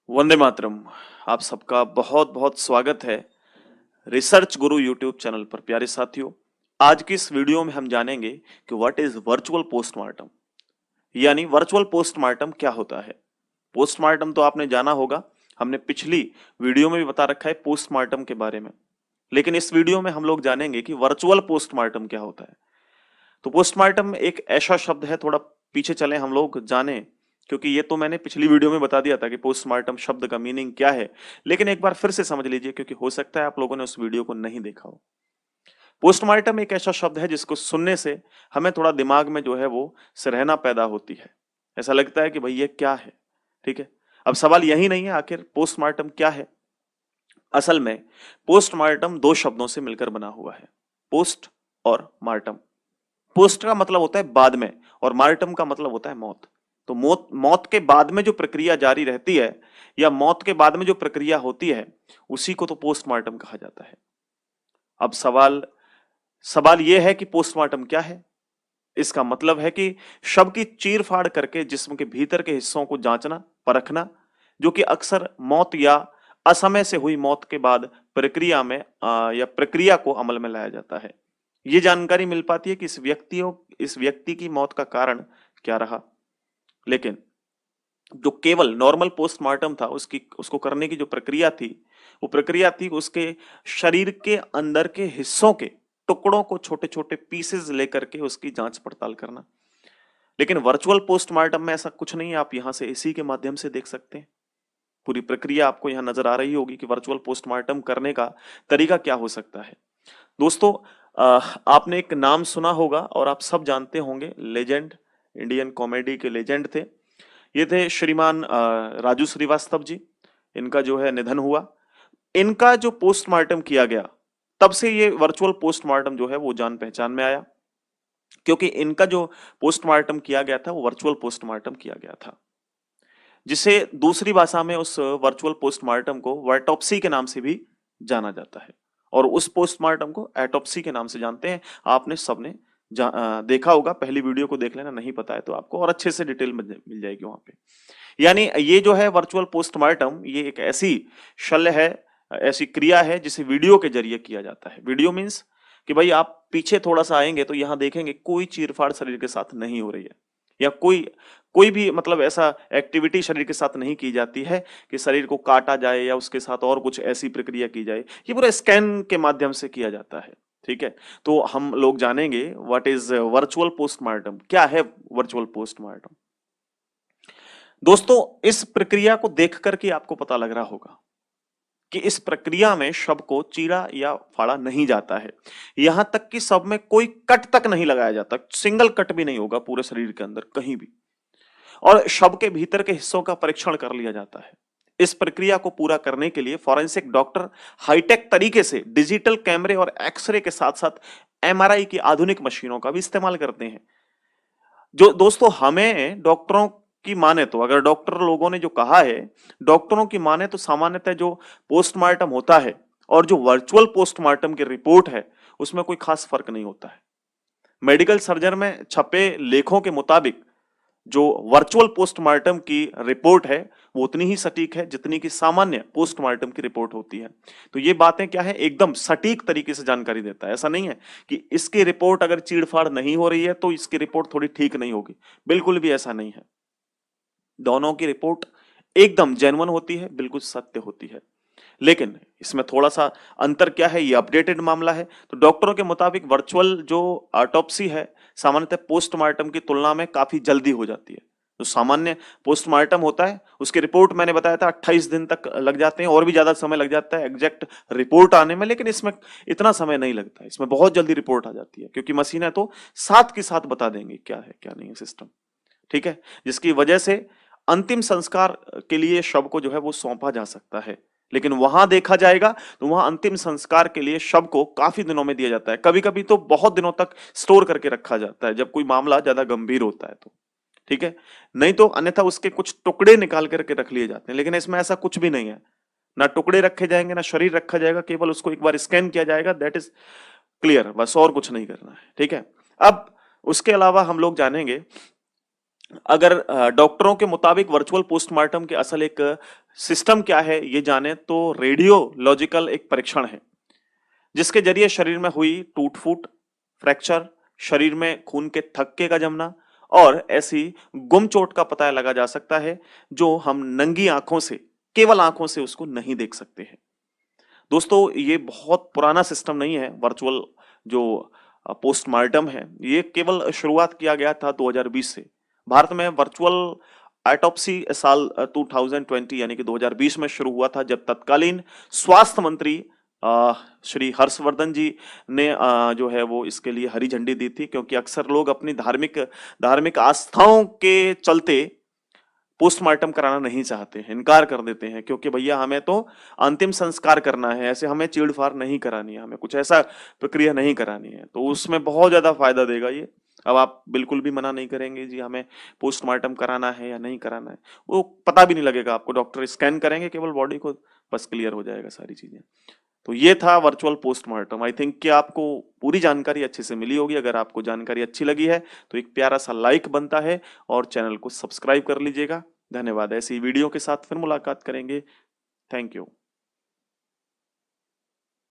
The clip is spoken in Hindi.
वंदे मातरम। आप सबका बहुत बहुत स्वागत है रिसर्च गुरु यूट्यूब चैनल पर। प्यारे साथियों, आज की इस वीडियो में हम जानेंगे कि व्हाट इज वर्चुअल पोस्टमार्टम, यानी वर्चुअल पोस्टमार्टम क्या होता है। पोस्टमार्टम तो आपने जाना होगा, हमने पिछली वीडियो में भी बता रखा है पोस्टमार्टम के बारे में, लेकिन इस वीडियो में हम लोग जानेंगे कि वर्चुअल पोस्टमार्टम क्या होता है। तो पोस्टमार्टम एक ऐसा शब्द है, थोड़ा पीछे चलें हम लोग जाने, क्योंकि ये तो मैंने पिछली वीडियो में बता दिया था कि पोस्टमार्टम शब्द का मीनिंग क्या है, लेकिन एक बार फिर से समझ लीजिए क्योंकि हो सकता है आप लोगों ने उस वीडियो को नहीं देखा हो। पोस्टमार्टम एक ऐसा शब्द है जिसको सुनने से हमें थोड़ा दिमाग में जो है वो सरहना पैदा होती है, ऐसा लगता है कि भाई ये क्या है। ठीक है, अब सवाल यही नहीं है आखिर पोस्टमार्टम क्या है। असल में पोस्टमार्टम दो शब्दों से मिलकर बना हुआ है, पोस्ट और मार्टम। पोस्ट का मतलब होता है बाद में और मार्टम का मतलब होता है मौत। तो मौत मौत के बाद में जो प्रक्रिया जारी रहती है या मौत के बाद में जो प्रक्रिया होती है उसी को तो पोस्टमार्टम कहा जाता है। अब सवाल सवाल यह है कि पोस्टमार्टम क्या है। इसका मतलब है कि शव की चीर फाड़ करके जिस्म के भीतर के हिस्सों को जांचना, परखना, जो कि अक्सर मौत या असमय से हुई मौत के बाद प्रक्रिया में या प्रक्रिया को अमल में लाया जाता है। ये जानकारी मिल पाती है कि इस व्यक्ति की मौत का कारण क्या रहा। लेकिन जो केवल नॉर्मल पोस्टमार्टम था उसको करने की जो प्रक्रिया थी वो प्रक्रिया थी उसके शरीर के अंदर के हिस्सों के टुकड़ों को छोटे छोटे पीसेस लेकर के उसकी जांच पड़ताल करना। लेकिन वर्चुअल पोस्टमार्टम में ऐसा कुछ नहीं है, आप यहां से इसी के माध्यम से देख सकते हैं। पूरी प्रक्रिया आपको यहां नजर आ रही होगी कि वर्चुअल पोस्टमार्टम करने का तरीका क्या हो सकता है। दोस्तों, आपने एक नाम सुना होगा और आप सब जानते होंगे, लेजेंड, इंडियन कॉमेडी के लेजेंड थे। ये थे श्रीमान राजू श्रीवास्तव जी। इनका जो है निधन हुआ। इनका जो पोस्टमार्टम किया गया तब से ये वर्चुअल पोस्टमार्टम जो है वो जान पहचान में आया, क्योंकि इनका जो पोस्टमार्टम किया गया था वो वर्चुअल पोस्टमार्टम किया गया था, जिसे दूसरी भाषा में उस वर्चुअल पोस्टमार्टम को वर्टॉप्सी के नाम से भी जाना जाता है। और उस पोस्टमार्टम को एटॉप्सी के नाम से जानते हैं। आपने सबने देखा होगा, पहली वीडियो को देख लेना, नहीं पता है तो आपको और अच्छे से डिटेल मिल जाएगी वहां पे। यानी ये जो है वर्चुअल पोस्टमार्टम, ये एक ऐसी शल्य है, ऐसी क्रिया है जिसे वीडियो के जरिए किया जाता है। वीडियो मीन्स कि भाई आप पीछे थोड़ा सा आएंगे तो यहां देखेंगे कोई चीरफाड़ शरीर के साथ नहीं हो रही है, या कोई कोई भी मतलब ऐसा एक्टिविटी शरीर के साथ नहीं की जाती है कि शरीर को काटा जाए या उसके साथ और कुछ ऐसी प्रक्रिया की जाए। ये पूरा स्कैन के माध्यम से किया जाता है। ठीक है, तो हम लोग जानेंगे व्हाट इज वर्चुअल पोस्टमार्टम, क्या है वर्चुअल पोस्टमार्टम। दोस्तों, इस प्रक्रिया को देख करके आपको पता लग रहा होगा कि इस प्रक्रिया में शव को चीरा या फाड़ा नहीं जाता है। यहां तक कि शव में कोई कट तक नहीं लगाया जाता, सिंगल कट भी नहीं होगा पूरे शरीर के अंदर कहीं भी। और शव के भीतर के हिस्सों का परीक्षण कर लिया जाता है। इस प्रक्रिया को पूरा करने के लिए फॉरेंसिक डॉक्टर हाईटेक तरीके से डिजिटल कैमरे और एक्सरे के साथ साथ एमआरआई की आधुनिक मशीनों का भी इस्तेमाल करते हैं। जो दोस्तों, हमें डॉक्टरों की माने तो, अगर डॉक्टर लोगों ने जो कहा है, डॉक्टरों की माने तो सामान्यतः जो पोस्टमार्टम होता है और जो वर्चुअल पोस्टमार्टम की रिपोर्ट है उसमें कोई खास फर्क नहीं होता है। मेडिकल सर्जन में छपे लेखों के मुताबिक जो वर्चुअल पोस्टमार्टम की रिपोर्ट है वो उतनी ही सटीक है जितनी कि सामान्य पोस्टमार्टम की रिपोर्ट होती है। तो ये बातें क्या है, एकदम सटीक तरीके से जानकारी देता है। ऐसा नहीं है कि इसकी रिपोर्ट अगर चीड़फाड़ नहीं हो रही है तो इसकी रिपोर्ट थोड़ी ठीक नहीं होगी, बिल्कुल भी ऐसा नहीं है। दोनों की रिपोर्ट एकदम जेन्युइन होती है, बिल्कुल सत्य होती है। लेकिन इसमें थोड़ा सा अंतर क्या है, ये अपडेटेड मामला है। तो डॉक्टरों के मुताबिक वर्चुअल जो ऑटोप्सी है सामान्यतः पोस्टमार्टम की तुलना में काफी जल्दी हो जाती है। जो सामान्य पोस्टमार्टम होता है उसकी रिपोर्ट मैंने बताया था 28 दिन तक लग जाते हैं, और भी ज्यादा समय लग जाता है एग्जैक्ट रिपोर्ट आने में, लेकिन इसमें इतना समय नहीं लगता है। इसमें बहुत जल्दी रिपोर्ट आ जाती है क्योंकि मशीनें तो साथ के साथ बता देंगी क्या है क्या नहीं है सिस्टम। ठीक है, जिसकी वजह से अंतिम संस्कार के लिए शव को जो है वो सौंपा जा सकता है। लेकिन वहां देखा जाएगा तो वहां अंतिम संस्कार के लिए शव को काफी दिनों में दिया जाता है, कभी कभी तो बहुत दिनों तक स्टोर करके रखा जाता है जब कोई मामला ज्यादा गंभीर होता है तो। ठीक है, नहीं तो अन्यथा उसके कुछ टुकड़े निकाल करके रख लिए जाते हैं, लेकिन इसमें ऐसा कुछ भी नहीं है। ना टुकड़े रखे जाएंगे ना शरीर रखा जाएगा, केवल उसको एक बार स्कैन किया जाएगा, दैट इज क्लियर, बस और कुछ नहीं करना है। ठीक है, अब उसके अलावा हम लोग जानेंगे अगर डॉक्टरों के मुताबिक वर्चुअल पोस्टमार्टम के असल एक सिस्टम क्या है ये जाने तो रेडियोलॉजिकल एक परीक्षण है जिसके जरिए शरीर में हुई टूट फूट, फ्रैक्चर, शरीर में खून के थक्के का जमना और ऐसी गुम चोट का पता लगा जा सकता है जो हम नंगी आंखों से, केवल आंखों से उसको नहीं देख सकते हैं। दोस्तों ये बहुत पुराना सिस्टम नहीं है। वर्चुअल जो पोस्टमार्टम है ये केवल शुरुआत किया गया था 2020 से। भारत में वर्चुअल ऑटोप्सी साल 2020 यानी कि 2020 में शुरू हुआ था जब तत्कालीन स्वास्थ्य मंत्री श्री हर्षवर्धन जी ने जो है वो इसके लिए हरी झंडी दी थी, क्योंकि अक्सर लोग अपनी धार्मिक धार्मिक आस्थाओं के चलते पोस्टमार्टम कराना नहीं चाहते हैं, इनकार कर देते हैं, क्योंकि भैया हमें तो अंतिम संस्कार करना है, ऐसे हमें चीड़-फाड़ नहीं करानी है, हमें कुछ ऐसा प्रक्रिया नहीं करानी है। तो उसमें बहुत ज़्यादा फ़ायदा देगा ये। अब आप बिल्कुल भी मना नहीं करेंगे जी हमें पोस्टमार्टम कराना है या नहीं कराना है। वो पता भी नहीं लगेगा आपको, डॉक्टर स्कैन करेंगे केवल बॉडी को, बस क्लियर हो जाएगा सारी चीज़ें। तो ये था वर्चुअल पोस्टमार्टम। आई थिंक कि आपको पूरी जानकारी अच्छे से मिली होगी। अगर आपको जानकारी अच्छी लगी है तो एक प्यारा सा लाइक बनता है और चैनल को सब्सक्राइब कर लीजिएगा। धन्यवाद। ऐसी वीडियो के साथ फिर मुलाकात करेंगे। Thank you.